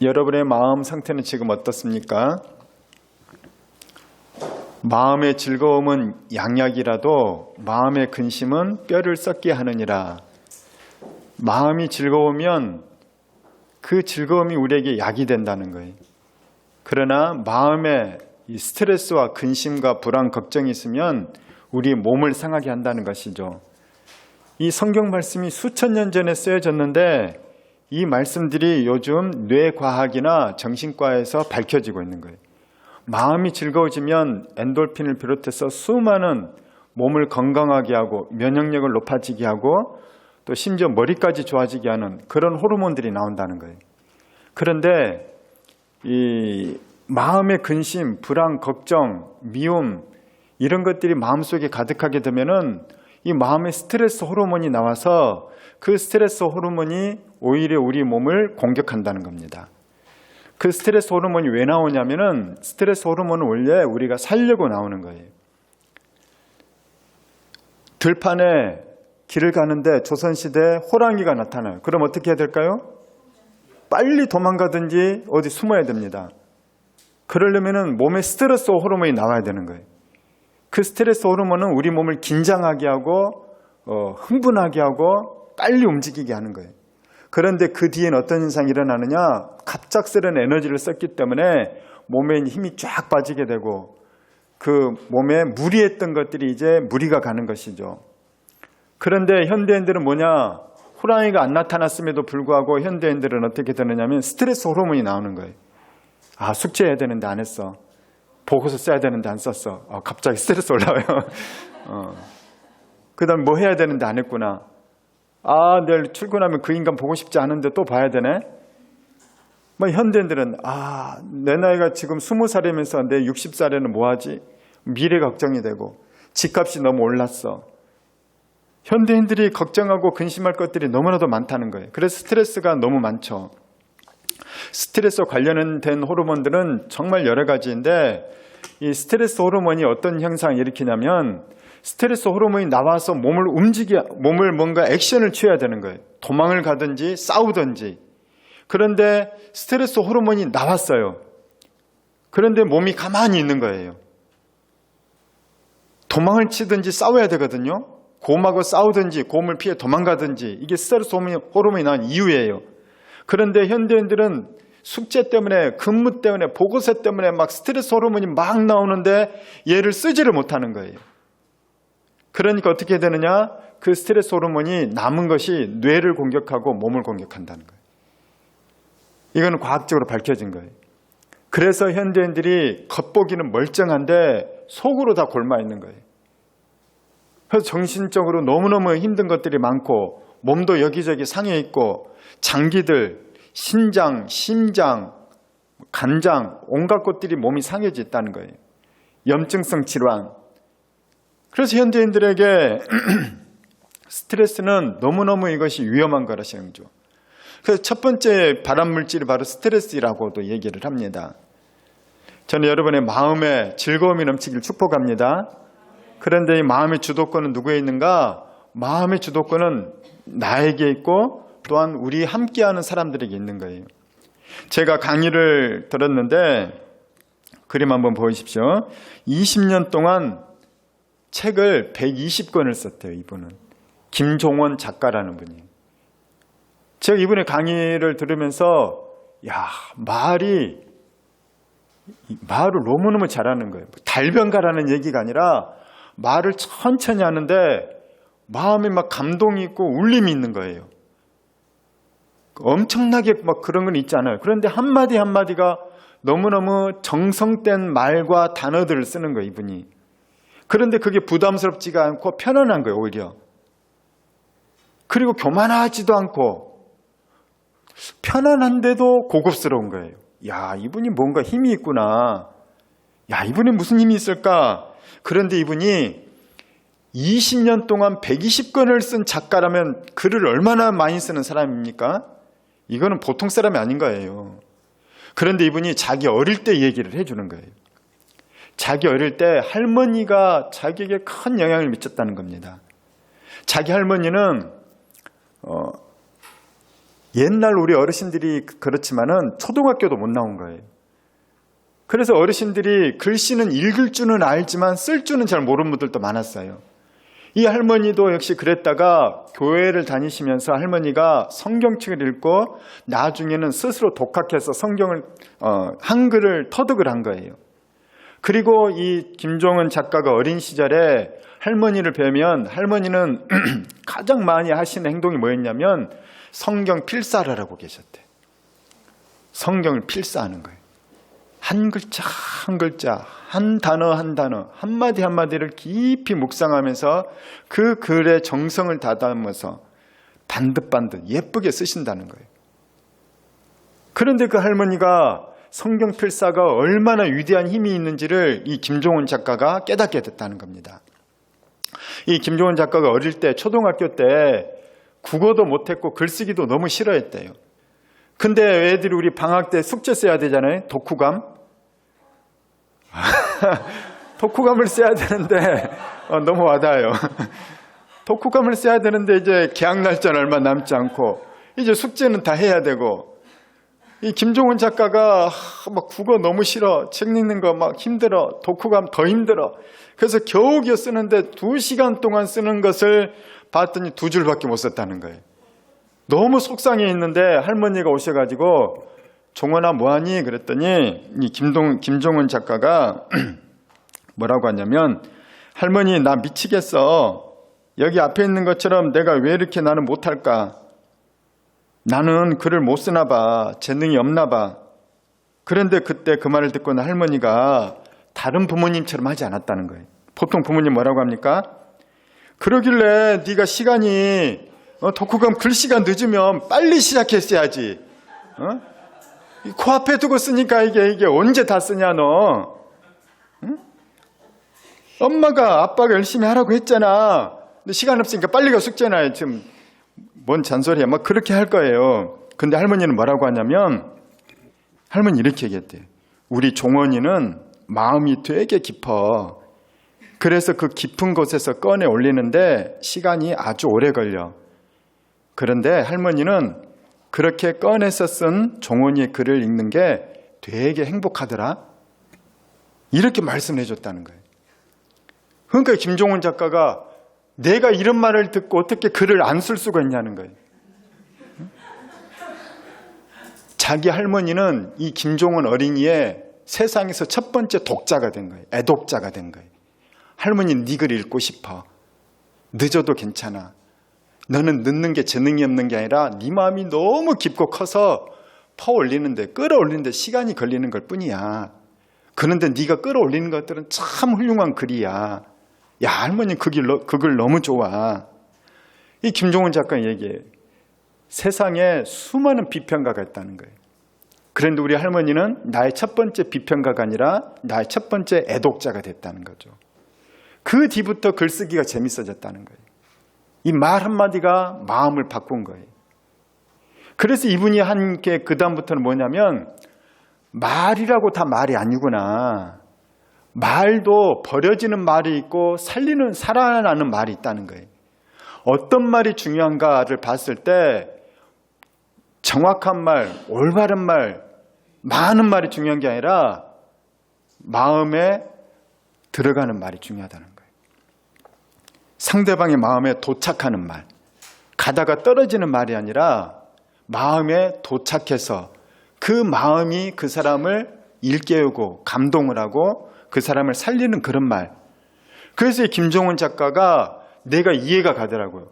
여러분의 마음 상태는 지금 어떻습니까? 마음의 즐거움은 양약이라도 마음의 근심은 뼈를 썩게 하느니라. 마음이 즐거우면 그 즐거움이 우리에게 약이 된다는 거예요. 그러나 마음에 이 스트레스와 근심과 불안, 걱정이 있으면 우리 몸을 상하게 한다는 것이죠. 이 성경 말씀이 수천 년 전에 쓰여졌는데 이 말씀들이 요즘 뇌과학이나 정신과에서 밝혀지고 있는 거예요. 마음이 즐거워지면 엔돌핀을 비롯해서 수많은 몸을 건강하게 하고 면역력을 높아지게 하고 또 심지어 머리까지 좋아지게 하는 그런 호르몬들이 나온다는 거예요. 그런데 이 마음의 근심, 불안, 걱정, 미움 이런 것들이 마음속에 가득하게 되면은 이 마음의 스트레스 호르몬이 나와서 그 스트레스 호르몬이 오히려 우리 몸을 공격한다는 겁니다. 그 스트레스 호르몬이 왜 나오냐면은 스트레스 호르몬은 원래 우리가 살려고 나오는 거예요. 들판에 길을 가는데 조선시대에 호랑이가 나타나요. 그럼 어떻게 해야 될까요? 빨리 도망가든지 어디 숨어야 됩니다. 그러려면은 몸에 스트레스 호르몬이 나와야 되는 거예요. 그 스트레스 호르몬은 우리 몸을 긴장하게 하고 흥분하게 하고 빨리 움직이게 하는 거예요. 그런데 그 뒤엔 어떤 현상이 일어나느냐? 갑작스런 에너지를 썼기 때문에 몸에 힘이 쫙 빠지게 되고 그 몸에 무리했던 것들이 이제 무리가 가는 것이죠. 그런데 현대인들은 뭐냐? 호랑이가 안 나타났음에도 불구하고 현대인들은 어떻게 되느냐면 스트레스 호르몬이 나오는 거예요. 아, 숙제해야 되는데 안 했어. 보고서 써야 되는데 안 썼어. 갑자기 스트레스 올라와요. 그 다음에 뭐 해야 되는데 안 했구나. 아, 내일 출근하면 그 인간 보고 싶지 않은데 또 봐야 되네. 뭐 현대인들은 내 나이가 지금 20살이면서 내 60살에는 뭐 하지? 미래 걱정이 되고 집값이 너무 올랐어. 현대인들이 걱정하고 근심할 것들이 너무나도 많다는 거예요. 그래서 스트레스가 너무 많죠. 스트레스와 관련된 호르몬들은 정말 여러 가지인데 이 스트레스 호르몬이 어떤 현상을 일으키냐면 스트레스 호르몬이 나와서 몸을 뭔가 액션을 취해야 되는 거예요. 도망을 가든지 싸우든지. 그런데 스트레스 호르몬이 나왔어요. 그런데 몸이 가만히 있는 거예요. 도망을 치든지 싸워야 되거든요. 곰하고 싸우든지 곰을 피해 도망가든지 이게 스트레스 호르몬이 나온 이유예요. 그런데 현대인들은 숙제 때문에 근무 때문에 보고서 때문에 막 스트레스 호르몬이 막 나오는데 얘를 쓰지를 못하는 거예요. 그러니까 어떻게 되느냐? 그 스트레스 호르몬이 남은 것이 뇌를 공격하고 몸을 공격한다는 거예요. 이거는 과학적으로 밝혀진 거예요. 그래서 현대인들이 겉보기는 멀쩡한데 속으로 다 곪아 있는 거예요. 그래서 정신적으로 너무너무 힘든 것들이 많고 몸도 여기저기 상해 있고 장기들, 신장, 심장, 간장 온갖 것들이 몸이 상해져 있다는 거예요. 염증성 질환. 그래서 현대인들에게 스트레스는 너무너무 이것이 위험한 거라시는 거죠. 그래서 첫 번째 발암물질이 바로 스트레스라고도 얘기를 합니다. 저는 여러분의 마음에 즐거움이 넘치길 축복합니다. 그런데 이 마음의 주도권은 누구에 있는가? 마음의 주도권은 나에게 있고 또한 우리 함께하는 사람들에게 있는 거예요. 제가 강의를 들었는데 그림 한번 보십시오. 20년 동안 책을 120권을 썼대요. 이분은 김종원 작가라는 분이. 제가 이분의 강의를 들으면서 말을 너무너무 잘하는 거예요. 달변가라는 얘기가 아니라 말을 천천히 하는데 마음에 막 감동이 있고 울림이 있는 거예요. 엄청나게 막 그런 건 있지 않아요. 그런데 한마디 한마디가 너무너무 정성된 말과 단어들을 쓰는 거예요, 이분이. 그런데 그게 부담스럽지가 않고 편안한 거예요, 오히려. 그리고 교만하지도 않고 편안한데도 고급스러운 거예요. 야, 이분이 뭔가 힘이 있구나. 야, 이분이 무슨 힘이 있을까? 그런데 이분이 20년 동안 120권을 쓴 작가라면 글을 얼마나 많이 쓰는 사람입니까? 이거는 보통 사람이 아닌 거예요. 그런데 이분이 자기 어릴 때 얘기를 해주는 거예요. 자기 어릴 때 할머니가 자기에게 큰 영향을 미쳤다는 겁니다. 자기 할머니는 옛날 우리 어르신들이 그렇지만은 초등학교도 못 나온 거예요. 그래서 어르신들이 글씨는 읽을 줄은 알지만 쓸 줄은 잘 모르는 분들도 많았어요. 이 할머니도 역시 그랬다가 교회를 다니시면서 할머니가 성경책을 읽고 나중에는 스스로 독학해서 성경을 한글을 터득을 한 거예요. 그리고 이 김종은 작가가 어린 시절에 할머니를 뵈면 할머니는 가장 많이 하시는 행동이 뭐였냐면 성경 필사를 하고 계셨대. 성경을 필사하는 거예요. 한 글자 한 글자, 한 단어 한 단어, 한마디 한마디를 깊이 묵상하면서 그 글의 정성을 다담아서 반듯반듯 예쁘게 쓰신다는 거예요. 그런데 그 할머니가 성경 필사가 얼마나 위대한 힘이 있는지를 이 김종은 작가가 깨닫게 됐다는 겁니다. 이 김종은 작가가 어릴 때 초등학교 때 국어도 못했고 글쓰기도 너무 싫어했대요. 근데 애들이 우리 방학 때 숙제 써야 되잖아요. 독후감. 독후감을 써야 되는데 너무 와닿아요. 독후감을 써야 되는데 이제 개학 날짜는 얼마 남지 않고 이제 숙제는 다 해야 되고 이 김종은 작가가 막 국어 너무 싫어. 책 읽는 거 막 힘들어. 독후감 더 힘들어. 그래서 겨우겨우 쓰는데 2시간 동안 쓰는 것을 봤더니 2줄밖에 못 썼다는 거예요. 너무 속상해 있는데 할머니가 오셔가지고 종원아 뭐하니? 그랬더니 이 김종은 작가가 뭐라고 하냐면 할머니 나 미치겠어. 여기 앞에 있는 것처럼 내가 왜 이렇게 나는 못할까? 나는 글을 못 쓰나 봐. 재능이 없나 봐. 그런데 그때 그 말을 듣고는 할머니가 다른 부모님처럼 하지 않았다는 거예요. 보통 부모님 뭐라고 합니까? 그러길래 네가 시간이 독후감 글씨가 늦으면 빨리 시작했어야지. 코앞에 두고 쓰니까 이게 언제 다 쓰냐 너. 응? 엄마가 아빠가 열심히 하라고 했잖아. 근데 시간 없으니까 빨리 가 숙제나. 지금 뭔 잔소리야. 막 그렇게 할 거예요. 근데 할머니는 뭐라고 하냐면 할머니 이렇게 얘기했대요. 우리 종원이는 마음이 되게 깊어. 그래서 그 깊은 곳에서 꺼내 올리는데 시간이 아주 오래 걸려. 그런데 할머니는 그렇게 꺼내서 쓴 종원이의 글을 읽는 게 되게 행복하더라. 이렇게 말씀해 줬다는 거예요. 그러니까 김종은 작가가 내가 이런 말을 듣고 어떻게 글을 안 쓸 수가 있냐는 거예요. 자기 할머니는 이 김종은 어린이의 세상에서 첫 번째 독자가 된 거예요. 애독자가 된 거예요. 할머니는 네 글 읽고 싶어. 늦어도 괜찮아. 너는 늦는 게 재능이 없는 게 아니라 네 마음이 너무 깊고 커서 퍼올리는데 끌어올리는데 시간이 걸리는 걸 뿐이야. 그런데 네가 끌어올리는 것들은 참 훌륭한 글이야. 야 할머니 그 글 너무 좋아. 이 김종은 작가 얘기해요. 세상에 수많은 비평가가 있다는 거예요. 그런데 우리 할머니는 나의 첫 번째 비평가가 아니라 나의 첫 번째 애독자가 됐다는 거죠. 그 뒤부터 글쓰기가 재밌어졌다는 거예요. 이 말 한마디가 마음을 바꾼 거예요. 그래서 이분이 한 게 그 다음부터는 뭐냐면 말이라고 다 말이 아니구나. 말도 버려지는 말이 있고 살아나는 말이 있다는 거예요. 어떤 말이 중요한가를 봤을 때 정확한 말, 올바른 말, 많은 말이 중요한 게 아니라 마음에 들어가는 말이 중요하다는 거예요. 상대방의 마음에 도착하는 말, 가다가 떨어지는 말이 아니라 마음에 도착해서 그 마음이 그 사람을 일깨우고 감동을 하고 그 사람을 살리는 그런 말. 그래서 김종은 작가가 내가 이해가 가더라고요.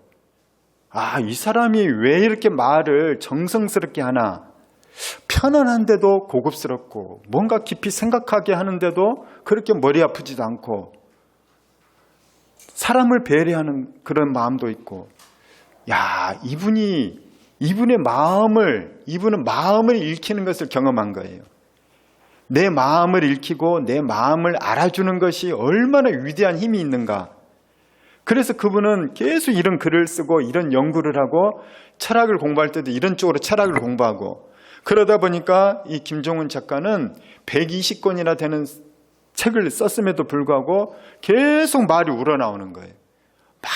아, 이 사람이 왜 이렇게 말을 정성스럽게 하나. 편안한데도 고급스럽고 뭔가 깊이 생각하게 하는데도 그렇게 머리 아프지도 않고 사람을 배려하는 그런 마음도 있고, 야, 이분은 마음을 읽히는 것을 경험한 거예요. 내 마음을 읽히고 내 마음을 알아주는 것이 얼마나 위대한 힘이 있는가. 그래서 그분은 계속 이런 글을 쓰고 이런 연구를 하고 철학을 공부할 때도 이런 쪽으로 철학을 공부하고 그러다 보니까 이 김종은 작가는 120권이나 되는 책을 썼음에도 불구하고 계속 말이 우러나오는 거예요.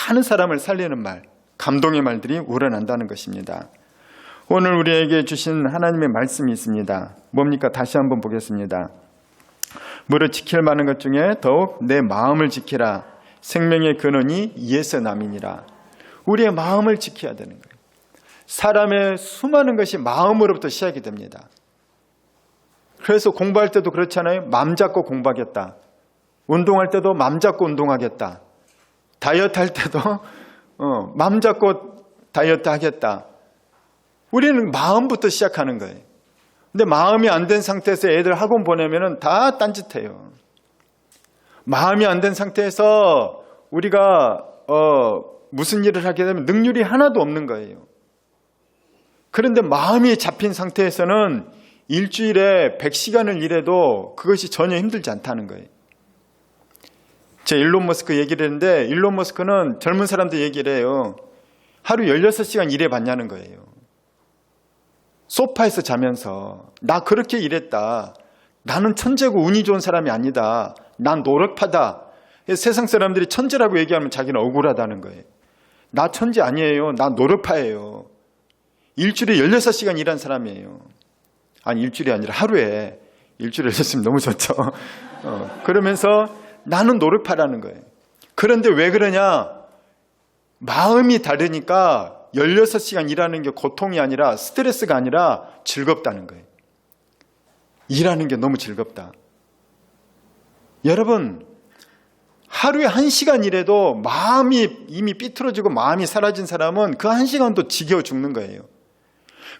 많은 사람을 살리는 말, 감동의 말들이 우러난다는 것입니다. 오늘 우리에게 주신 하나님의 말씀이 있습니다. 뭡니까? 다시 한번 보겠습니다. 무릇 지킬 만한 것 중에 더욱 내 마음을 지키라. 생명의 근원이 이에서 남이니라. 우리의 마음을 지켜야 되는 거예요. 사람의 수많은 것이 마음으로부터 시작이 됩니다. 그래서 공부할 때도 그렇잖아요. 마음 잡고 공부하겠다. 운동할 때도 마음 잡고 운동하겠다. 다이어트 할 때도 마음 잡고 다이어트 하겠다. 우리는 마음부터 시작하는 거예요. 근데 마음이 안 된 상태에서 애들 학원 보내면 다 딴짓해요. 마음이 안 된 상태에서 우리가 무슨 일을 하게 되면 능률이 하나도 없는 거예요. 그런데 마음이 잡힌 상태에서는 일주일에 100시간을 일해도 그것이 전혀 힘들지 않다는 거예요. 제가 일론 머스크 얘기를 했는데 일론 머스크는 젊은 사람들 얘기를 해요. 하루 16시간 일해봤냐는 거예요. 소파에서 자면서 나 그렇게 일했다. 나는 천재고 운이 좋은 사람이 아니다. 난 노력파다. 세상 사람들이 천재라고 얘기하면 자기는 억울하다는 거예요. 나 천재 아니에요. 나 노력파예요. 일주일에 16시간 일한 사람이에요. 아니 일주일이 아니라 하루에. 일주일에 16시간 너무 좋죠. 그러면서 나는 노력파라는 거예요. 그런데 왜 그러냐? 마음이 다르니까 16시간 일하는 게 고통이 아니라 스트레스가 아니라 즐겁다는 거예요. 일하는 게 너무 즐겁다. 여러분, 하루에 1시간 일해도 마음이 이미 삐뚤어지고 마음이 사라진 사람은 그 1시간도 지겨워 죽는 거예요.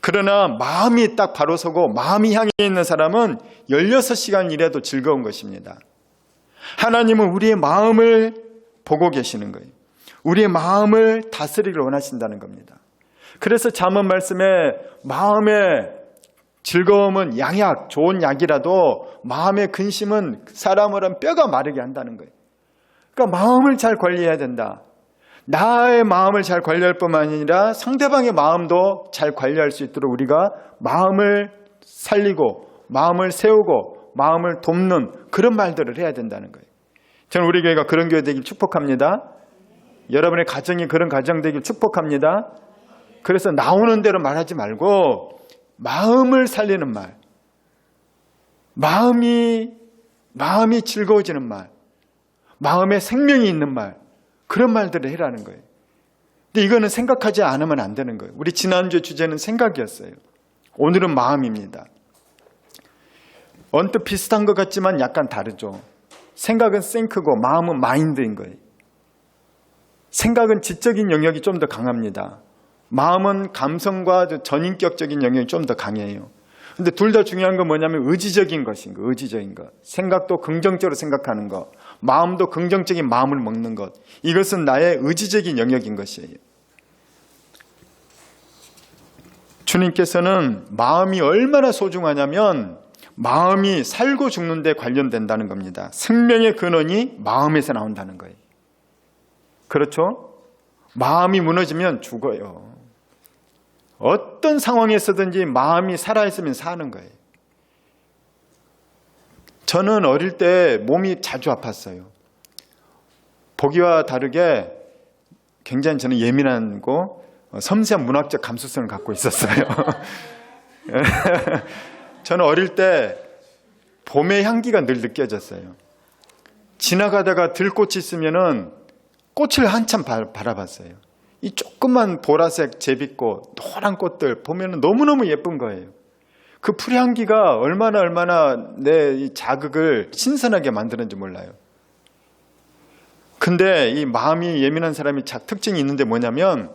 그러나 마음이 딱 바로 서고 마음이 향해 있는 사람은 16시간 일해도 즐거운 것입니다. 하나님은 우리의 마음을 보고 계시는 거예요. 우리의 마음을 다스리기를 원하신다는 겁니다. 그래서 잠언 말씀에 마음의 즐거움은 양약, 좋은 약이라도 마음의 근심은 사람을 한 뼈가 마르게 한다는 거예요. 그러니까 마음을 잘 관리해야 된다. 나의 마음을 잘 관리할 뿐만 아니라 상대방의 마음도 잘 관리할 수 있도록 우리가 마음을 살리고 마음을 세우고 마음을 돕는 그런 말들을 해야 된다는 거예요. 저는 우리 교회가 그런 교회 되길 축복합니다. 여러분의 가정이 그런 가정 되길 축복합니다. 그래서 나오는 대로 말하지 말고 마음을 살리는 말, 마음이 즐거워지는 말, 마음에 생명이 있는 말, 그런 말들을 해라는 거예요. 근데 이거는 생각하지 않으면 안 되는 거예요. 우리 지난주에 주제는 생각이었어요. 오늘은 마음입니다. 언뜻 비슷한 것 같지만 약간 다르죠. 생각은 think고 마음은 mind인 거예요. 생각은 지적인 영역이 좀 더 강합니다. 마음은 감성과 전인격적인 영역이 좀 더 강해요. 근데 둘 다 중요한 건 뭐냐면 의지적인 것인 거, 의지적인 것. 생각도 긍정적으로 생각하는 것, 마음도 긍정적인 마음을 먹는 것. 이것은 나의 의지적인 영역인 것이에요. 주님께서는 마음이 얼마나 소중하냐면 마음이 살고 죽는 데 관련된다는 겁니다. 생명의 근원이 마음에서 나온다는 거예요. 그렇죠? 마음이 무너지면 죽어요. 어떤 상황에서든지 마음이 살아있으면 사는 거예요. 저는 어릴 때 몸이 자주 아팠어요. 보기와 다르게 굉장히 저는 예민하고 섬세한 문학적 감수성을 갖고 있었어요. 저는 어릴 때 봄의 향기가 늘 느껴졌어요. 지나가다가 들꽃이 있으면은 꽃을 한참 바라봤어요. 이 조그만 보라색 제비꽃, 노란 꽃들 보면 너무너무 예쁜 거예요. 그 풀 향기가 얼마나 내 이 자극을 신선하게 만드는지 몰라요. 근데 이 마음이 예민한 사람이 특징이 있는데 뭐냐면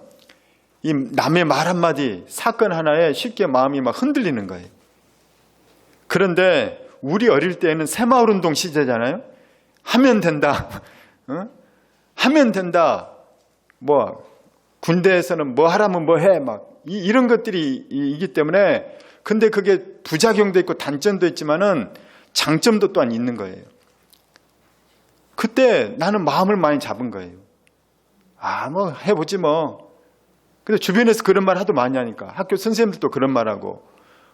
이 남의 말 한마디, 사건 하나에 쉽게 마음이 막 흔들리는 거예요. 그런데 우리 어릴 때는 새마을운동 시대잖아요. 하면 된다. 하면 된다. 군대에서는 뭐 하라면 뭐 해. 이런 것들이 있기 때문에 근데 그게 부작용도 있고 단점도 있지만은 장점도 또한 있는 거예요. 그때 나는 마음을 많이 잡은 거예요. 해보지 뭐. 근데 주변에서 그런 말 하도 많이 하니까 학교 선생님들도 그런 말하고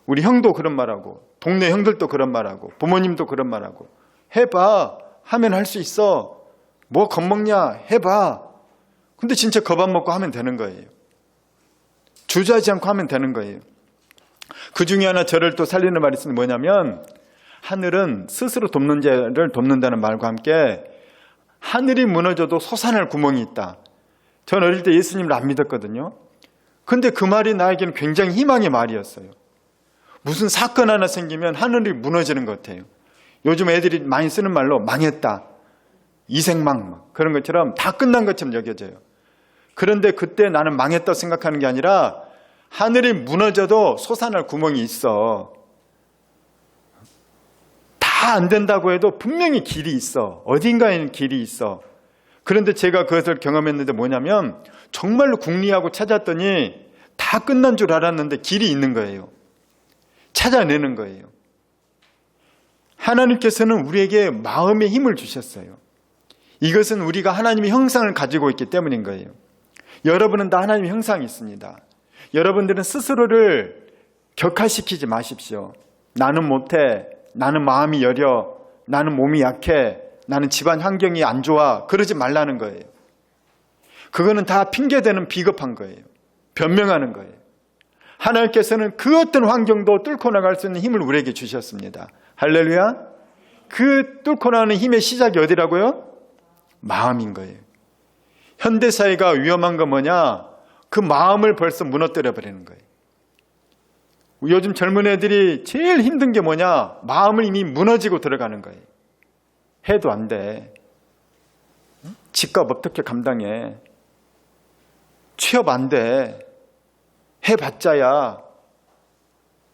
우리 형도 그런 말하고 동네 형들도 그런 말하고 부모님도 그런 말하고 해봐. 하면 할 수 있어. 뭐 겁먹냐? 해봐. 근데 진짜 겁 안 먹고 하면 되는 거예요. 주저하지 않고 하면 되는 거예요. 그 중에 하나 저를 또 살리는 말이 있으면 뭐냐면, 하늘은 스스로 돕는 자를 돕는다는 말과 함께 하늘이 무너져도 솟아날 구멍이 있다. 전 어릴 때 예수님을 안 믿었거든요. 근데 그 말이 나에게는 굉장히 희망의 말이었어요. 무슨 사건 하나 생기면 하늘이 무너지는 것 같아요. 요즘 애들이 많이 쓰는 말로 망했다, 이생망, 그런 것처럼 다 끝난 것처럼 여겨져요. 그런데 그때 나는 망했다고 생각하는 게 아니라 하늘이 무너져도 솟아날 구멍이 있어. 다 안 된다고 해도 분명히 길이 있어. 어딘가에는 길이 있어. 그런데 제가 그것을 경험했는데 뭐냐면, 정말로 궁리하고 찾았더니 다 끝난 줄 알았는데 길이 있는 거예요. 찾아내는 거예요. 하나님께서는 우리에게 마음의 힘을 주셨어요. 이것은 우리가 하나님의 형상을 가지고 있기 때문인 거예요. 여러분은 다 하나님의 형상이 있습니다. 여러분들은 스스로를 격하시키지 마십시오. 나는 못해, 나는 마음이 여려, 나는 몸이 약해, 나는 집안 환경이 안 좋아, 그러지 말라는 거예요. 그거는 다 핑계대는 비겁한 거예요. 변명하는 거예요. 하나님께서는 그 어떤 환경도 뚫고 나갈 수 있는 힘을 우리에게 주셨습니다. 할렐루야. 그 뚫고 나가는 힘의 시작이 어디라고요? 마음인 거예요. 현대사회가 위험한 건 뭐냐? 그 마음을 벌써 무너뜨려 버리는 거예요. 요즘 젊은 애들이 제일 힘든 게 뭐냐? 마음을 이미 무너지고 들어가는 거예요. 해도 안 돼. 집값 어떻게 감당해? 취업 안 돼. 해봤자야.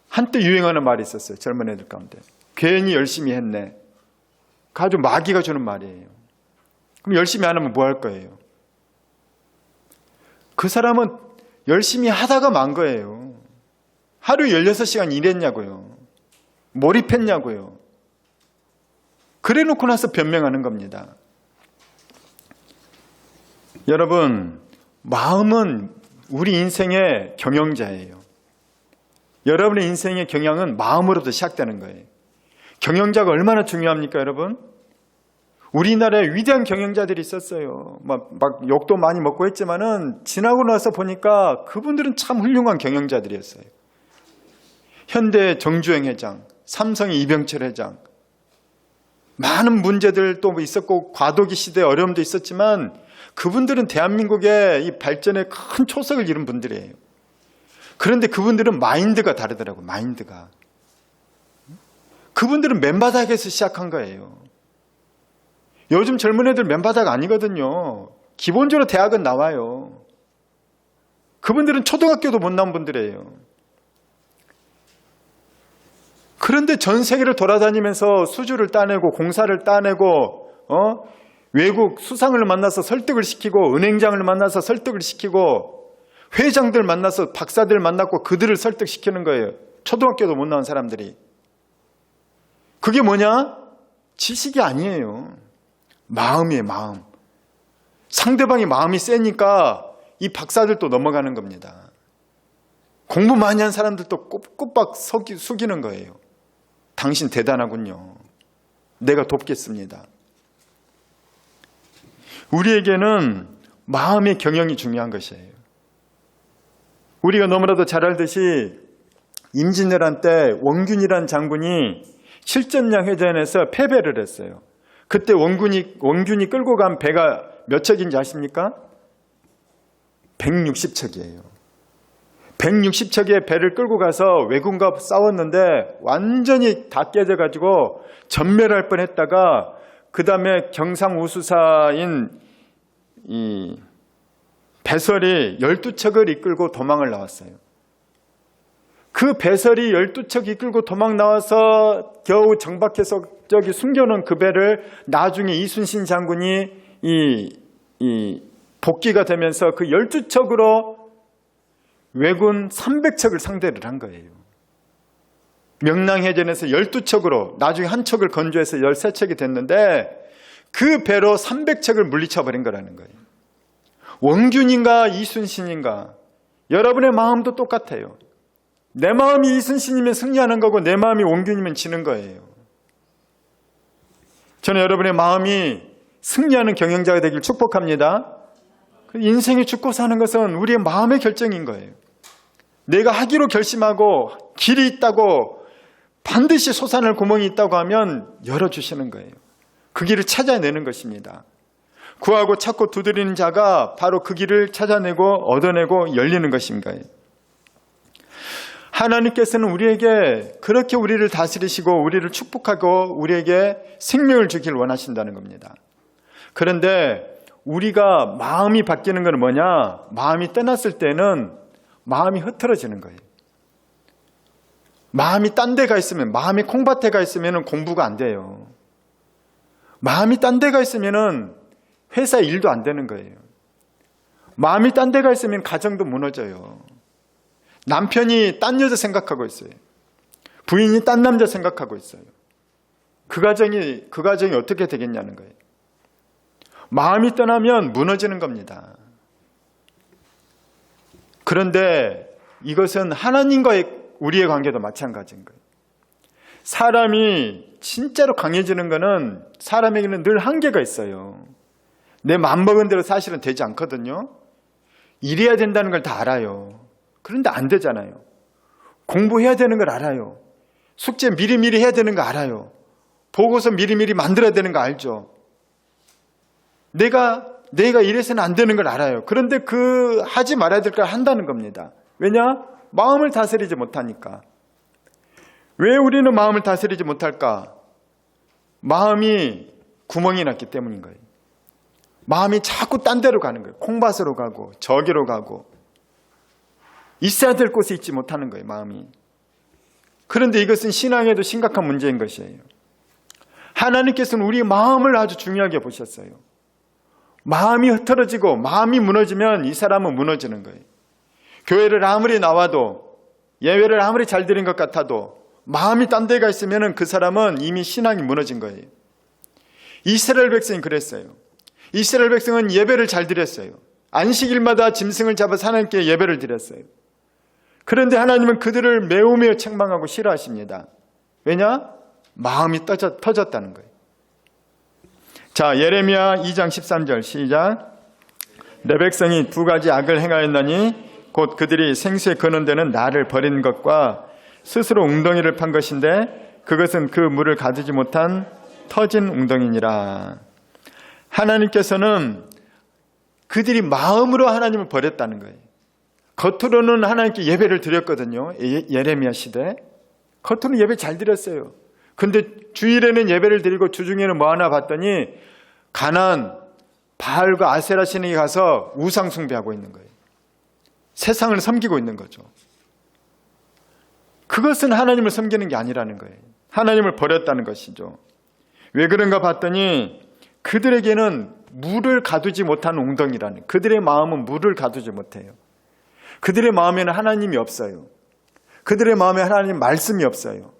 한때 유행하는 말이 있었어요. 젊은 애들 가운데. 괜히 열심히 했네. 아주 마귀가 주는 말이에요. 그럼 열심히 안 하면 뭐 할 거예요? 그 사람은 열심히 하다가 만 거예요. 하루 16시간 일했냐고요. 몰입했냐고요. 그래 놓고 나서 변명하는 겁니다. 여러분, 마음은 우리 인생의 경영자예요. 여러분의 인생의 경영은 마음으로부터 시작되는 거예요. 경영자가 얼마나 중요합니까, 여러분? 우리나라에 위대한 경영자들이 있었어요. 막 욕도 많이 먹고 했지만은 지나고 나서 보니까 그분들은 참 훌륭한 경영자들이었어요. 현대 정주행 회장, 삼성의 이병철 회장, 많은 문제들도 있었고 과도기 시대의 어려움도 있었지만 그분들은 대한민국의 이 발전에 큰 초석을 이룬 분들이에요. 그런데 그분들은 마인드가 다르더라고요. 마인드가. 그분들은 맨바닥에서 시작한 거예요. 요즘 젊은 애들 맨바닥 아니거든요. 기본적으로 대학은 나와요. 그분들은 초등학교도 못 나온 분들이에요. 그런데 전 세계를 돌아다니면서 수주를 따내고 공사를 따내고 외국 수상을 만나서 설득을 시키고 은행장을 만나서 설득을 시키고 회장들 만나서 박사들 만났고 그들을 설득시키는 거예요. 초등학교도 못 나온 사람들이. 그게 뭐냐? 지식이 아니에요. 마음이에요, 마음. 상대방이 마음이 세니까 이 박사들도 넘어가는 겁니다. 공부 많이 한 사람들도 꼽박 숙이는 거예요. 당신 대단하군요. 내가 돕겠습니다. 우리에게는 마음의 경영이 중요한 것이에요. 우리가 너무나도 잘 알듯이 임진왜란 때 원균이란 장군이 실전량 회전에서 패배를 했어요. 그때 원균이 끌고 간 배가 몇 척인지 아십니까? 160척이에요. 160척의 배를 끌고 가서 왜군과 싸웠는데 완전히 다 깨져가지고 전멸할 뻔했다가 그 다음에 경상우수사인 이 배설이 12척을 이끌고 도망을 나왔어요. 그 배설이 12척 이끌고 도망 나와서 겨우 정박해서 저기 숨겨놓은 그 배를 나중에 이순신 장군이 복귀가 되면서 그 12척으로 왜군 300척을 상대를 한 거예요. 명랑해전에서 12척으로 나중에 한 척을 건조해서 13척이 됐는데 그 배로 300척을 물리쳐버린 거라는 거예요. 원균인가 이순신인가? 여러분의 마음도 똑같아요. 내 마음이 이순신이면 승리하는 거고 내 마음이 원균이면 지는 거예요. 저는 여러분의 마음이 승리하는 경영자가 되길 축복합니다. 인생이 죽고 사는 것은 우리의 마음의 결정인 거예요. 내가 하기로 결심하고 길이 있다고 반드시 솟아날 구멍이 있다고 하면 열어주시는 거예요. 그 길을 찾아내는 것입니다. 구하고 찾고 두드리는 자가 바로 그 길을 찾아내고 얻어내고 열리는 것입니다. 하나님께서는 우리에게 그렇게 우리를 다스리시고 우리를 축복하고 우리에게 생명을 주길 원하신다는 겁니다. 그런데 우리가 마음이 바뀌는 건 뭐냐? 마음이 떠났을 때는 마음이 흐트러지는 거예요. 마음이 딴 데가 있으면, 마음이 콩밭에 가 있으면 공부가 안 돼요. 마음이 딴 데가 있으면 회사 일도 안 되는 거예요. 마음이 딴 데가 있으면 가정도 무너져요. 남편이 딴 여자 생각하고 있어요. 부인이 딴 남자 생각하고 있어요. 그 가정이 어떻게 되겠냐는 거예요. 마음이 떠나면 무너지는 겁니다. 그런데 이것은 하나님과의 우리의 관계도 마찬가지인 거예요. 사람이 진짜로 강해지는 것은 사람에게는 늘 한계가 있어요. 내 마음먹은 대로 사실은 되지 않거든요. 이래야 된다는 걸 다 알아요. 그런데 안 되잖아요. 공부해야 되는 걸 알아요. 숙제 미리미리 해야 되는 거 알아요. 보고서 미리미리 만들어야 되는 거 알죠. 내가 이래서는 안 되는 걸 알아요. 그런데 하지 말아야 될 걸 한다는 겁니다. 왜냐? 마음을 다스리지 못하니까. 왜 우리는 마음을 다스리지 못할까? 마음이 구멍이 났기 때문인 거예요. 마음이 자꾸 딴 데로 가는 거예요. 콩밭으로 가고 저기로 가고 있어야 될 곳에 있지 못하는 거예요. 마음이. 그런데 이것은 신앙에도 심각한 문제인 것이에요. 하나님께서는 우리 마음을 아주 중요하게 보셨어요. 마음이 흐트러지고 마음이 무너지면 이 사람은 무너지는 거예요. 교회를 아무리 나와도 예배를 아무리 잘 드린 것 같아도 마음이 딴 데가 있으면 그 사람은 이미 신앙이 무너진 거예요. 이스라엘 백성이 그랬어요. 이스라엘 백성은 예배를 잘 드렸어요. 안식일마다 짐승을 잡아서 하나님께 예배를 드렸어요. 그런데 하나님은 그들을 매우 책망하고 싫어하십니다. 왜냐? 마음이 터졌다는 거예요. 자, 예레미야 2장 13절 시작. 내 백성이 두 가지 악을 행하였나니 곧 그들이 생수에 거는 데는 나를 버린 것과 스스로 웅덩이를 판 것인데 그것은 그 물을 가두지 못한 터진 웅덩이니라. 하나님께서는 그들이 마음으로 하나님을 버렸다는 거예요. 겉으로는 하나님께 예배를 드렸거든요. 예레미야 시대. 겉으로는 예배 잘 드렸어요. 근데 주일에는 예배를 드리고 주중에는 뭐 하나 봤더니 가나안 바알과 아세라 신에게 가서 우상 숭배하고 있는 거예요. 세상을 섬기고 있는 거죠. 그것은 하나님을 섬기는 게 아니라는 거예요. 하나님을 버렸다는 것이죠. 왜 그런가 봤더니 그들에게는 물을 가두지 못한 웅덩이라는, 그들의 마음은 물을 가두지 못해요. 그들의 마음에는 하나님이 없어요. 그들의 마음에 하나님 말씀이 없어요.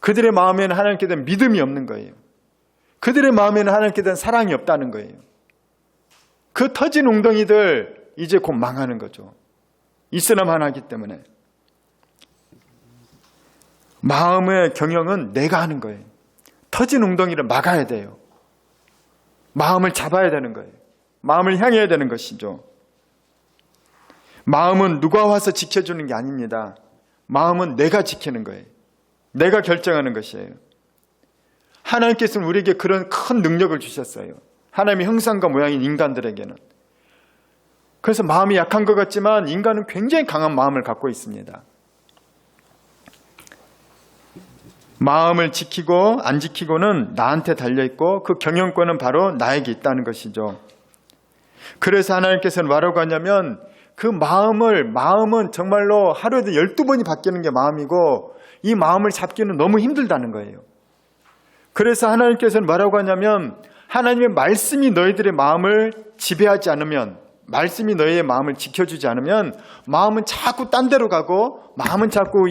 그들의 마음에는 하나님께 대한 믿음이 없는 거예요. 그들의 마음에는 하나님께 대한 사랑이 없다는 거예요. 그 터진 웅덩이들 이제 곧 망하는 거죠. 있으나만 하기 때문에. 마음의 경영은 내가 하는 거예요. 터진 웅덩이를 막아야 돼요. 마음을 잡아야 되는 거예요. 마음을 향해야 되는 것이죠. 마음은 누가 와서 지켜주는 게 아닙니다. 마음은 내가 지키는 거예요. 내가 결정하는 것이에요. 하나님께서는 우리에게 그런 큰 능력을 주셨어요. 하나님의 형상과 모양인 인간들에게는. 그래서 마음이 약한 것 같지만 인간은 굉장히 강한 마음을 갖고 있습니다. 마음을 지키고 안 지키고는 나한테 달려있고 그 경영권은 바로 나에게 있다는 것이죠. 그래서 하나님께서는 뭐라고 하냐면 그 마음은 정말로 하루에도 12번이 바뀌는 게 마음이고 이 마음을 잡기는 너무 힘들다는 거예요. 그래서 하나님께서는 뭐라고 하냐면 하나님의 말씀이 너희들의 마음을 지배하지 않으면, 말씀이 너희의 마음을 지켜주지 않으면 마음은 자꾸 딴 데로 가고 마음은 자꾸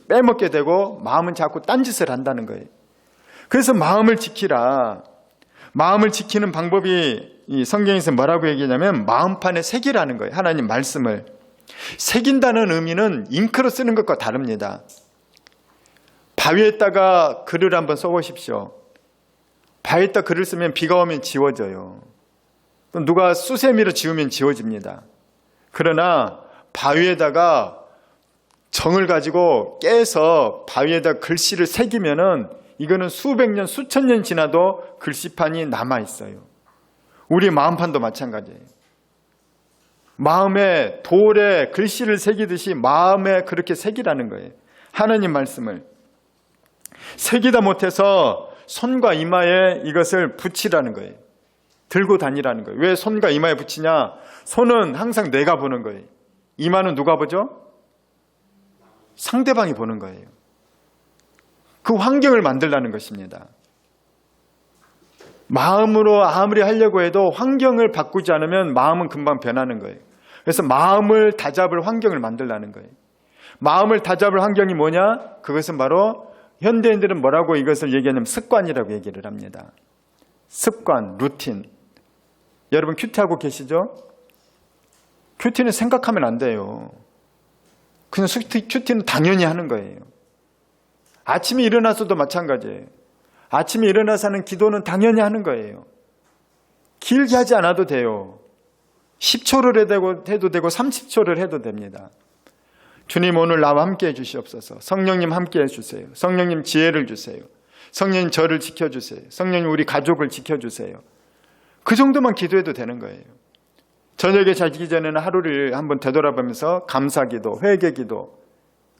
빼먹게 되고 마음은 자꾸 딴짓을 한다는 거예요. 그래서 마음을 지키라. 마음을 지키는 방법이 이 성경에서 뭐라고 얘기하냐면 마음판에 새기라는 거예요. 하나님 말씀을. 새긴다는 의미는 잉크로 쓰는 것과 다릅니다. 바위에다가 글을 한번 써보십시오. 바위에다 글을 쓰면 비가 오면 지워져요. 또 누가 수세미로 지우면 지워집니다. 그러나 바위에다가 정을 가지고 깨서 바위에다 글씨를 새기면은 이거는 수백 년, 수천 년 지나도 글씨판이 남아있어요. 우리 마음판도 마찬가지예요. 마음에 돌에 글씨를 새기듯이 마음에 그렇게 새기라는 거예요. 하나님 말씀을. 새기다 못해서 손과 이마에 이것을 붙이라는 거예요. 들고 다니라는 거예요. 왜 손과 이마에 붙이냐? 손은 항상 내가 보는 거예요. 이마는 누가 보죠? 상대방이 보는 거예요. 그 환경을 만들라는 것입니다. 마음으로 아무리 하려고 해도 환경을 바꾸지 않으면 마음은 금방 변하는 거예요. 그래서 마음을 다잡을 환경을 만들라는 거예요. 마음을 다잡을 환경이 뭐냐? 그것은 바로 현대인들은 뭐라고 이것을 얘기하냐면 습관이라고 얘기를 합니다. 습관, 루틴. 여러분 큐티하고 계시죠? 큐티는 생각하면 안 돼요. 그냥 큐티는 당연히 하는 거예요. 아침에 일어나서도 마찬가지예요. 아침에 일어나서 하는 기도는 당연히 하는 거예요. 길게 하지 않아도 돼요. 10초를 해도 되고 30초를 해도 됩니다. 주님 오늘 나와 함께 해주시옵소서. 성령님 함께 해주세요. 성령님 지혜를 주세요. 성령님 저를 지켜주세요. 성령님 우리 가족을 지켜주세요. 그 정도만 기도해도 되는 거예요. 저녁에 자기 전에는 하루를 한번 되돌아보면서 감사기도, 회개기도,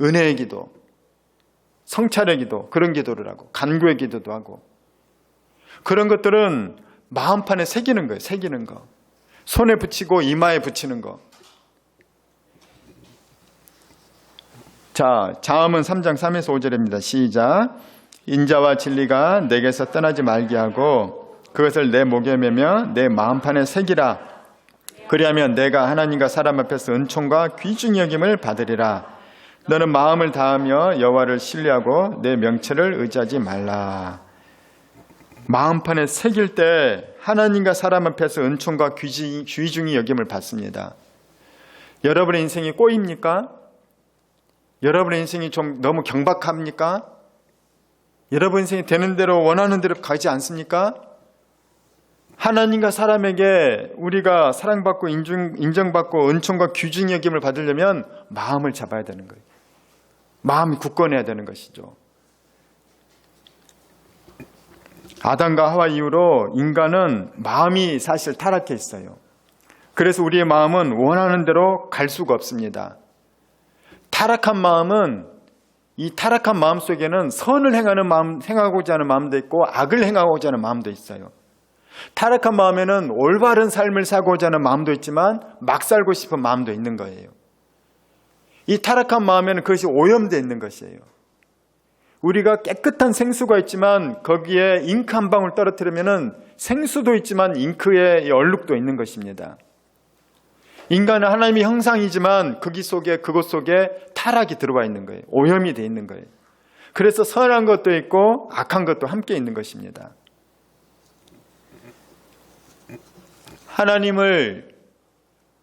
은혜의 기도, 성찰의 기도, 그런 기도를 하고 간구의 기도도 하고 그런 것들은 마음판에 새기는 거예요. 새기는 거. 손에 붙이고 이마에 붙이는 거. 자, 자음은 3장 3에서 5절입니다. 시작. 인자와 진리가 내게서 떠나지 말게 하고 그것을 내 목에 매며 내 마음판에 새기라. 그리하면 내가 하나님과 사람 앞에서 은총과 귀중히 여김을 받으리라. 너는 마음을 다하며 여호와를 신뢰하고 내 명체를 의지하지 말라. 마음판에 새길 때 하나님과 사람 앞에서 은총과 귀중히 여김을 받습니다. 여러분의 인생이 꼬입니까? 여러분의 인생이 좀 너무 경박합니까? 여러분 인생이 되는 대로 원하는 대로 가지 않습니까? 하나님과 사람에게 우리가 사랑받고 인정받고 은총과 귀중히 여김을 받으려면 마음을 잡아야 되는 거예요. 마음이 굳건해야 되는 것이죠. 아담과 하와 이후로 인간은 마음이 사실 타락해 있어요. 그래서 우리의 마음은 원하는 대로 갈 수가 없습니다. 타락한 마음은 이 타락한 마음 속에는 선을 행하고자 하는 마음도 있고 악을 행하고자 하는 마음도 있어요. 타락한 마음에는 올바른 삶을 살고자 하는 마음도 있지만 막 살고 싶은 마음도 있는 거예요. 이 타락한 마음에는 그것이 오염되어 있는 것이에요. 우리가 깨끗한 생수가 있지만 거기에 잉크 한 방울 떨어뜨리면 생수도 있지만 잉크의 얼룩도 있는 것입니다. 인간은 하나님의 형상이지만 그곳 속에 타락이 들어와 있는 거예요. 오염이 되어 있는 거예요. 그래서 선한 것도 있고 악한 것도 함께 있는 것입니다.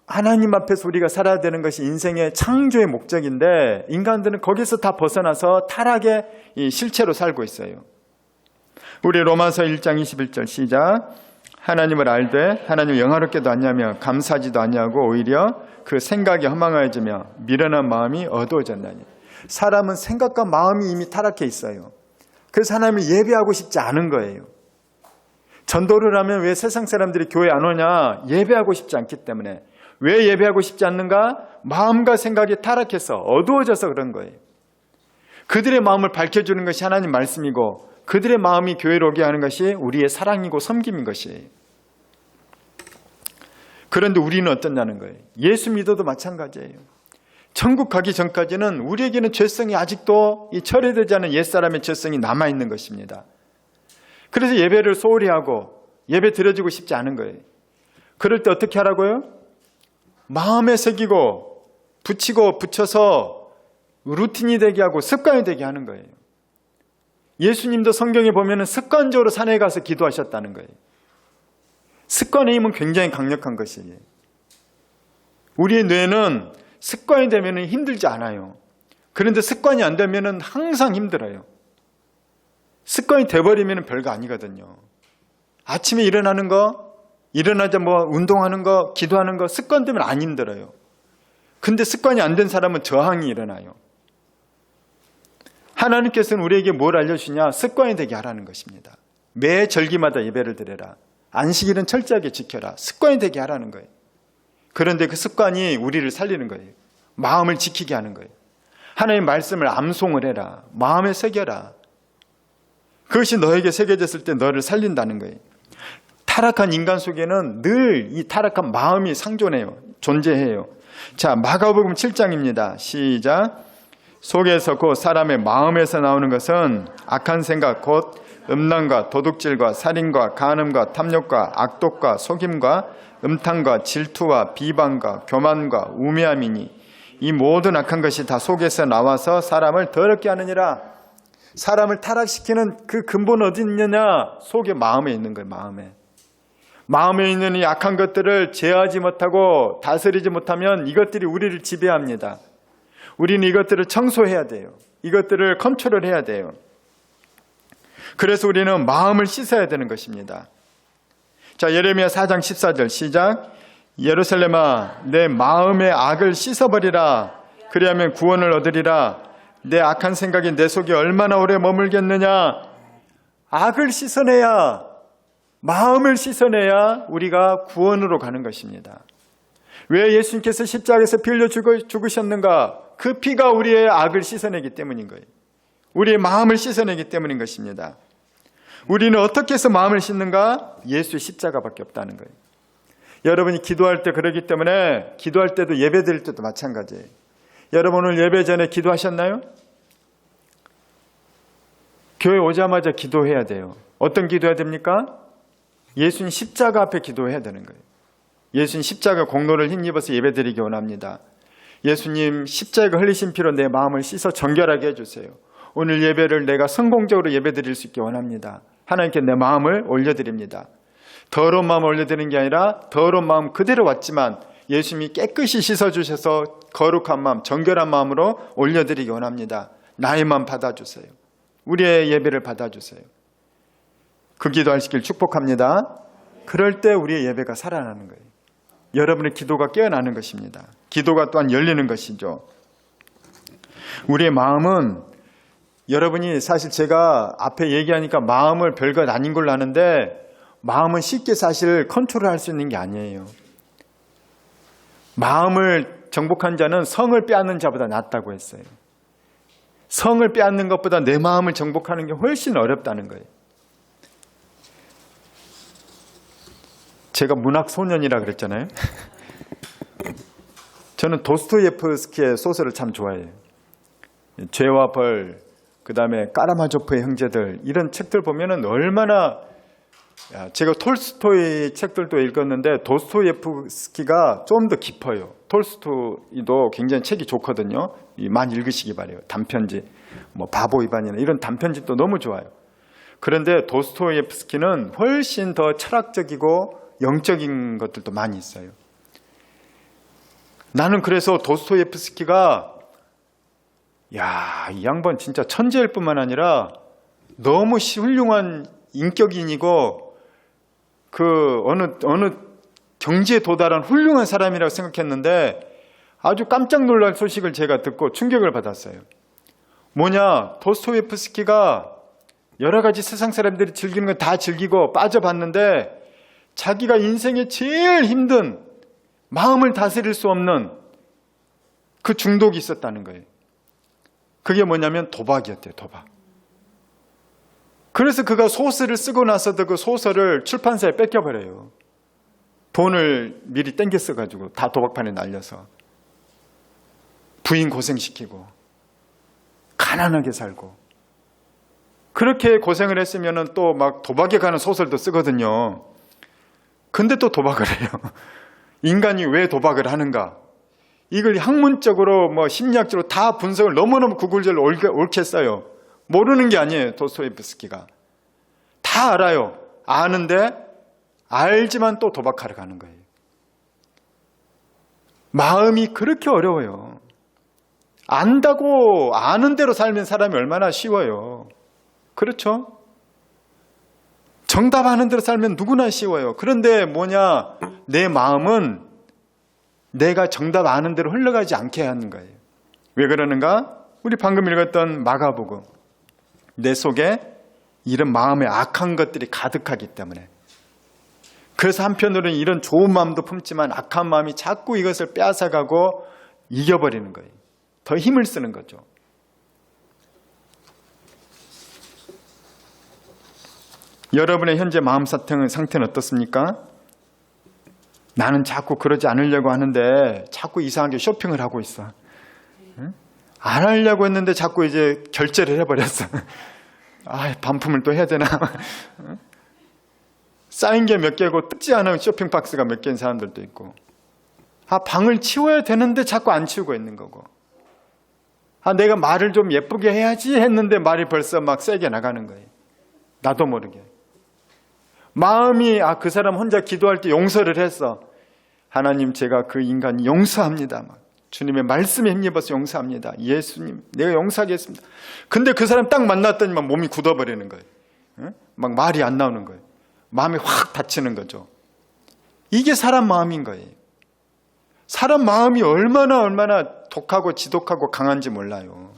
하나님 앞에서 우리가 살아야 되는 것이 인생의 창조의 목적인데 인간들은 거기서 다 벗어나서 타락의 실체로 살고 있어요. 우리 로마서 1장 21절 시작. 하나님을 알되 하나님을 영화롭게도 아니하며 감사하지도 아니하고 오히려 그 생각이 허망해지며 미련한 마음이 어두워졌나니. 사람은 생각과 마음이 이미 타락해 있어요. 그래서 하나님을 예배하고 싶지 않은 거예요. 전도를 하면 왜 세상 사람들이 교회 안 오냐? 예배하고 싶지 않기 때문에. 왜 예배하고 싶지 않는가? 마음과 생각이 타락해서 어두워져서 그런 거예요. 그들의 마음을 밝혀주는 것이 하나님 말씀이고 그들의 마음이 교회로 오게 하는 것이 우리의 사랑이고 섬김인 것이에요. 그런데 우리는 어떠냐는 거예요. 예수 믿어도 마찬가지예요. 천국 가기 전까지는 우리에게는 죄성이 아직도 이 철회되지 않은 옛사람의 죄성이 남아있는 것입니다. 그래서 예배를 소홀히 하고 예배 드려지고 싶지 않은 거예요. 그럴 때 어떻게 하라고요? 마음에 새기고 붙이고 붙여서 루틴이 되게 하고 습관이 되게 하는 거예요. 예수님도 성경에 보면 습관적으로 산에 가서 기도하셨다는 거예요. 습관의 힘은 굉장히 강력한 것이에요. 우리의 뇌는 습관이 되면 힘들지 않아요. 그런데 습관이 안 되면 항상 힘들어요. 습관이 돼버리면 별거 아니거든요. 아침에 일어나는 거, 일어나자 운동하는 거, 기도하는 거 습관 되면 안 힘들어요. 근데 습관이 안 된 사람은 저항이 일어나요. 하나님께서는 우리에게 뭘 알려주냐? 습관이 되게 하라는 것입니다. 매 절기마다 예배를 드려라. 안식일은 철저하게 지켜라. 습관이 되게 하라는 거예요. 그런데 그 습관이 우리를 살리는 거예요. 마음을 지키게 하는 거예요. 하나님의 말씀을 암송을 해라. 마음에 새겨라. 그것이 너에게 새겨졌을 때 너를 살린다는 거예요. 타락한 인간 속에는 늘 이 타락한 마음이 상존해요. 존재해요. 자, 마가복음 7장입니다. 시작. 속에서 곧 사람의 마음에서 나오는 것은 악한 생각 곧 음란과 도둑질과 살인과 간음과 탐욕과 악독과 속임과 음탕과 질투와 비방과 교만과 우매함이니 이 모든 악한 것이 다 속에서 나와서 사람을 더럽게 하느니라. 사람을 타락시키는 그 근본은 어디 있느냐? 속에 마음에 있는 거예요. 마음에 있는 이 악한 것들을 제어하지 못하고 다스리지 못하면 이것들이 우리를 지배합니다. 우리는 이것들을 청소해야 돼요. 이것들을 컨트롤해야 돼요. 그래서 우리는 마음을 씻어야 되는 것입니다. 자, 예레미야 4장 14절 시작. 예루살렘아, 내 마음의 악을 씻어버리라. 그리하면 구원을 얻으리라. 내 악한 생각이 내 속에 얼마나 오래 머물겠느냐. 악을 씻어내야, 마음을 씻어내야 우리가 구원으로 가는 것입니다. 왜 예수님께서 십자가에서 피 흘려 죽으셨는가? 그 피가 우리의 악을 씻어내기 때문인 거예요. 우리의 마음을 씻어내기 때문인 것입니다. 우리는 어떻게 해서 마음을 씻는가? 예수의 십자가밖에 없다는 거예요. 여러분이 기도할 때 그러기 때문에 기도할 때도 예배 드릴 때도 마찬가지예요. 여러분 오늘 예배 전에 기도하셨나요? 교회 오자마자 기도해야 돼요. 어떤 기도해야 됩니까? 예수님 십자가 앞에 기도해야 되는 거예요. 예수님 십자가 공로를 힘입어서 예배 드리기 원합니다. 예수님 십자가 흘리신 피로 내 마음을 씻어 정결하게 해주세요. 오늘 예배를 내가 성공적으로 예배 드릴 수 있게 원합니다. 하나님께 내 마음을 올려드립니다. 더러운 마음을 올려드리는 게 아니라 더러운 마음 그대로 왔지만 예수님이 깨끗이 씻어주셔서 거룩한 마음, 정결한 마음으로 올려드리기 원합니다. 나의 마음 받아주세요. 우리의 예배를 받아주세요. 그 기도하시길 축복합니다. 그럴 때 우리의 예배가 살아나는 거예요. 여러분의 기도가 깨어나는 것입니다. 기도가 또한 열리는 것이죠. 우리의 마음은 여러분이 사실 제가 앞에 얘기하니까 마음을 별것 아닌 걸로 아는데 마음은 쉽게 사실 컨트롤할 수 있는 게 아니에요. 마음을 정복한 자는 성을 빼앗는 자보다 낫다고 했어요. 성을 빼앗는 것보다 내 마음을 정복하는 게 훨씬 어렵다는 거예요. 제가 문학 소년이라 그랬잖아요. 저는 도스토예프스키의 소설을 참 좋아해요. 죄와 벌, 그 다음에 까라마조프의 형제들, 이런 책들 보면은 얼마나, 제가 톨스토이 책들도 읽었는데 도스토예프스키가 좀 더 깊어요. 톨스토이도 굉장히 책이 좋거든요. 많이 읽으시기 바래요. 단편집, 바보 이반이나 이런 단편집도 너무 좋아요. 그런데 도스토예프스키는 훨씬 더 철학적이고 영적인 것들도 많이 있어요. 나는 그래서 도스토예프스키가 이 양반 진짜 천재일 뿐만 아니라 너무 훌륭한 인격인이고 어느 경지에 도달한 훌륭한 사람이라고 생각했는데 아주 깜짝 놀랄 소식을 제가 듣고 충격을 받았어요. 뭐냐, 도스토예프스키가 여러 가지 세상 사람들이 즐기는 거 다 즐기고 빠져봤는데 자기가 인생에 제일 힘든 마음을 다스릴 수 없는 그 중독이 있었다는 거예요. 그게 뭐냐면 도박이었대요. 도박. 그래서 그가 소설을 쓰고 나서도 그 소설을 출판사에 뺏겨버려요. 돈을 미리 땡겨 써가지고 다 도박판에 날려서 부인 고생시키고 가난하게 살고 그렇게 고생을 했으면 또 막 도박에 가는 소설도 쓰거든요. 근데 또 도박을 해요. 인간이 왜 도박을 하는가? 이걸 학문적으로 심리학적으로 다 분석을 너무너무 구글절로 옳게 써요. 모르는 게 아니에요. 도스토예프스키가. 다 알아요. 아는데 알지만 또 도박하러 가는 거예요. 마음이 그렇게 어려워요. 안다고 아는 대로 살면 사람이 얼마나 쉬워요. 그렇죠? 정답 아는 대로 살면 누구나 쉬워요. 그런데 뭐냐? 내 마음은 내가 정답 아는 대로 흘러가지 않게 하는 거예요. 왜 그러는가? 우리 방금 읽었던 마가복음. 내 속에 이런 마음의 악한 것들이 가득하기 때문에. 그래서 한편으로는 이런 좋은 마음도 품지만 악한 마음이 자꾸 이것을 빼앗아가고 이겨버리는 거예요. 더 힘을 쓰는 거죠. 여러분의 현재 마음 상태는 어떻습니까? 나는 자꾸 그러지 않으려고 하는데 자꾸 이상하게 쇼핑을 하고 있어. 안 하려고 했는데 자꾸 이제 결제를 해버렸어. 반품을 또 해야 되나? 쌓인 게 몇 개고 뜯지 않은 쇼핑 박스가 몇 개인 사람들도 있고, 방을 치워야 되는데 자꾸 안 치우고 있는 거고, 내가 말을 좀 예쁘게 해야지 했는데 말이 벌써 막 세게 나가는 거예요. 나도 모르게. 마음이 그 사람 혼자 기도할 때 용서를 했어. 하나님, 제가 그 인간 용서합니다. 주님의 말씀에 힘입어서 용서합니다. 예수님, 내가 용서하겠습니다. 근데 그 사람 딱 만났더니 막 몸이 굳어버리는 거예요. 막 말이 안 나오는 거예요. 마음이 확 닫히는 거죠. 이게 사람 마음인 거예요. 사람 마음이 얼마나 독하고 지독하고 강한지 몰라요.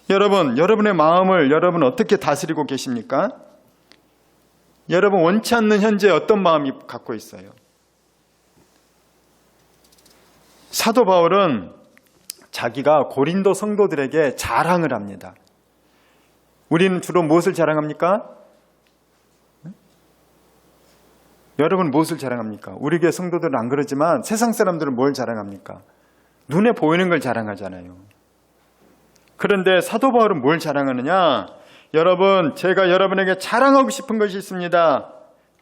여러분의 마음을 여러분 어떻게 다스리고 계십니까? 여러분 원치 않는 현재 어떤 마음이 갖고 있어요? 사도 바울은 자기가 고린도 성도들에게 자랑을 합니다. 우리는 주로 무엇을 자랑합니까? 여러분 무엇을 자랑합니까? 우리 교회 성도들은 안 그러지만 세상 사람들은 뭘 자랑합니까? 눈에 보이는 걸 자랑하잖아요. 그런데 사도 바울은 뭘 자랑하느냐? 여러분, 제가 여러분에게 자랑하고 싶은 것이 있습니다.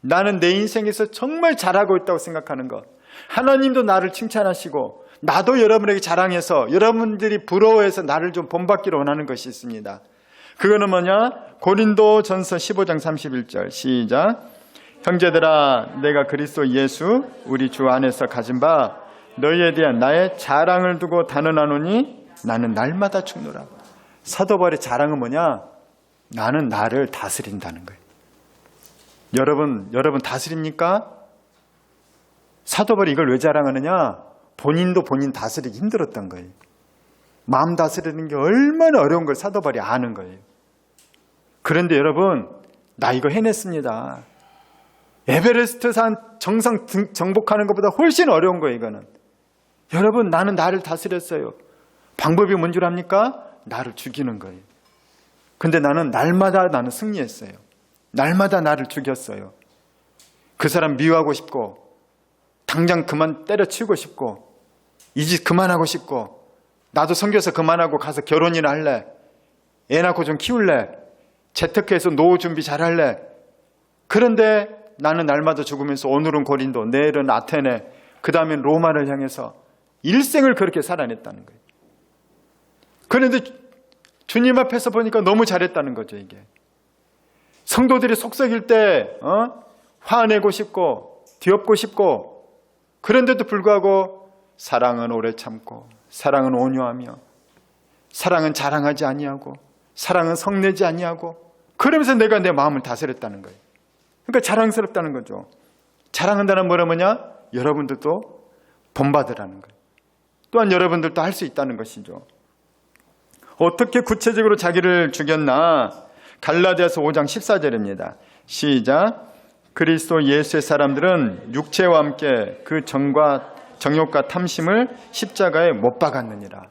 나는 내 인생에서 정말 잘하고 있다고 생각하는 것. 하나님도 나를 칭찬하시고 나도 여러분에게 자랑해서 여러분들이 부러워해서 나를 좀 본받기를 원하는 것이 있습니다. 그거는 뭐냐? 고린도전서 15장 31절 시작. 형제들아, 내가 그리스도 예수 우리 주 안에서 가진 바 너희에 대한 나의 자랑을 두고 단언하노니 나는 날마다 죽노라. 사도 바울의 자랑은 뭐냐? 나는 나를 다스린다는 거예요. 여러분 다스립니까? 사도 바울이 이걸 왜 자랑하느냐? 본인도 본인 다스리기 힘들었던 거예요. 마음 다스리는 게 얼마나 어려운 걸 사도 바울이 아는 거예요. 그런데 여러분, 나 이거 해냈습니다. 에베레스트 산 정상 정복하는 것보다 훨씬 어려운 거예요, 이거는. 여러분, 나는 나를 다스렸어요. 방법이 뭔 줄 압니까? 나를 죽이는 거예요. 근데 날마다 나는 승리했어요. 날마다 나를 죽였어요. 그 사람 미워하고 싶고, 당장 그만 때려치우고 싶고, 이 짓 그만하고 싶고, 나도 선교사 그만하고 가서 결혼이나 할래. 애 낳고 좀 키울래. 재테크해서 노후 준비 잘할래. 그런데 나는 날마다 죽으면서 오늘은 고린도, 내일은 아테네, 그 다음엔 로마를 향해서 일생을 그렇게 살아냈다는 거예요. 그런데 주님 앞에서 보니까 너무 잘했다는 거죠, 이게. 성도들이 속썩일 때 화내고 싶고 뒤엎고 싶고, 그런데도 불구하고 사랑은 오래 참고, 사랑은 온유하며, 사랑은 자랑하지 아니하고, 사랑은 성내지 아니하고, 그러면서 내가 내 마음을 다스렸다는 거예요. 그러니까 자랑스럽다는 거죠. 자랑한다는 뭐냐? 여러분들도 본받으라는 거예요. 또한 여러분들도 할 수 있다는 것이죠. 어떻게 구체적으로 자기를 죽였나? 갈라디아서 5장 14절입니다. 시작. 그리스도 예수의 사람들은 육체와 함께 그 정욕과 탐심을 십자가에 못 박았느니라.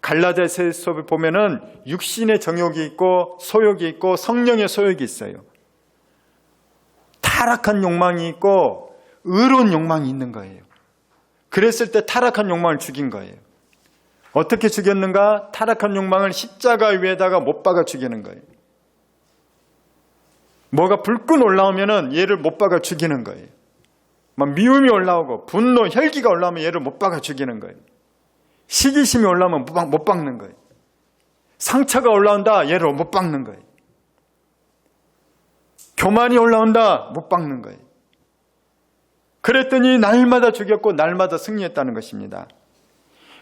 갈라디아서에 보면은 육신의 정욕이 있고 소욕이 있고 성령의 소욕이 있어요. 타락한 욕망이 있고 의로운 욕망이 있는 거예요. 그랬을 때 타락한 욕망을 죽인 거예요. 어떻게 죽였는가? 타락한 욕망을 십자가 위에다가 못 박아 죽이는 거예요. 뭐가 불끈 올라오면은 얘를 못 박아 죽이는 거예요. 막 미움이 올라오고 분노, 혈기가 올라오면 얘를 못 박아 죽이는 거예요. 시기심이 올라오면 못 박는 거예요. 상처가 올라온다, 얘를 못 박는 거예요. 교만이 올라온다, 못 박는 거예요. 그랬더니 날마다 죽였고 날마다 승리했다는 것입니다.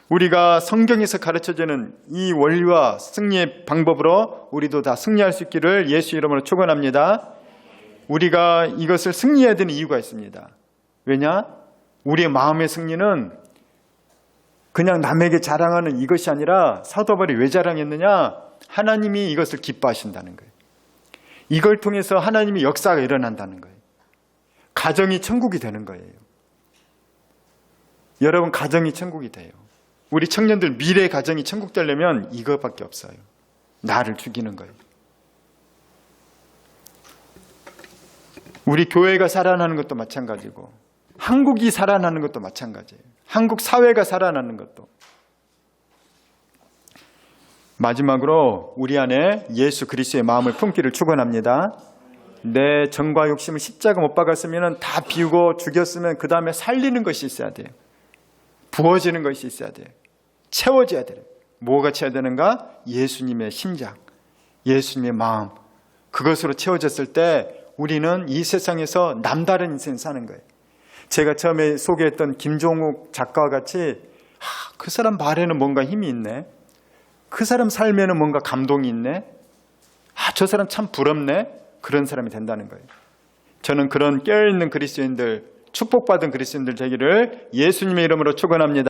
우리가 성경에서 가르쳐주는 이 원리와 승리의 방법으로 우리도 다 승리할 수 있기를 예수 이름으로 축원합니다. 우리가 이것을 승리해야 되는 이유가 있습니다. 왜냐? 우리의 마음의 승리는 그냥 남에게 자랑하는 이것이 아니라, 사도 바울이 왜 자랑했느냐? 하나님이 이것을 기뻐하신다는 거예요. 이걸 통해서 하나님의 역사가 일어난다는 거예요. 가정이 천국이 되는 거예요. 여러분, 가정이 천국이 돼요. 우리 청년들 미래 가정이 천국 되려면 이것밖에 없어요. 나를 죽이는 거예요. 우리 교회가 살아나는 것도 마찬가지고 한국이 살아나는 것도 마찬가지예요. 한국 사회가 살아나는 것도. 마지막으로 우리 안에 예수 그리스도의 마음을 품기를 축원합니다. 내 정과 욕심을 십자가 못 박았으면 다 비우고 죽였으면 그 다음에 살리는 것이 있어야 돼요. 부어지는 것이 있어야 돼요. 채워져야 돼요. 뭐가 채워야 되는가? 예수님의 심장, 예수님의 마음. 그것으로 채워졌을 때 우리는 이 세상에서 남다른 인생 사는 거예요. 제가 처음에 소개했던 김종욱 작가와 같이 그 사람 말에는 뭔가 힘이 있네. 그 사람 삶에는 뭔가 감동이 있네. 저 사람 참 부럽네. 그런 사람이 된다는 거예요. 저는 그런 깨어있는 그리스도인들, 축복받은 그리스도인들 되기를 예수님의 이름으로 축원합니다.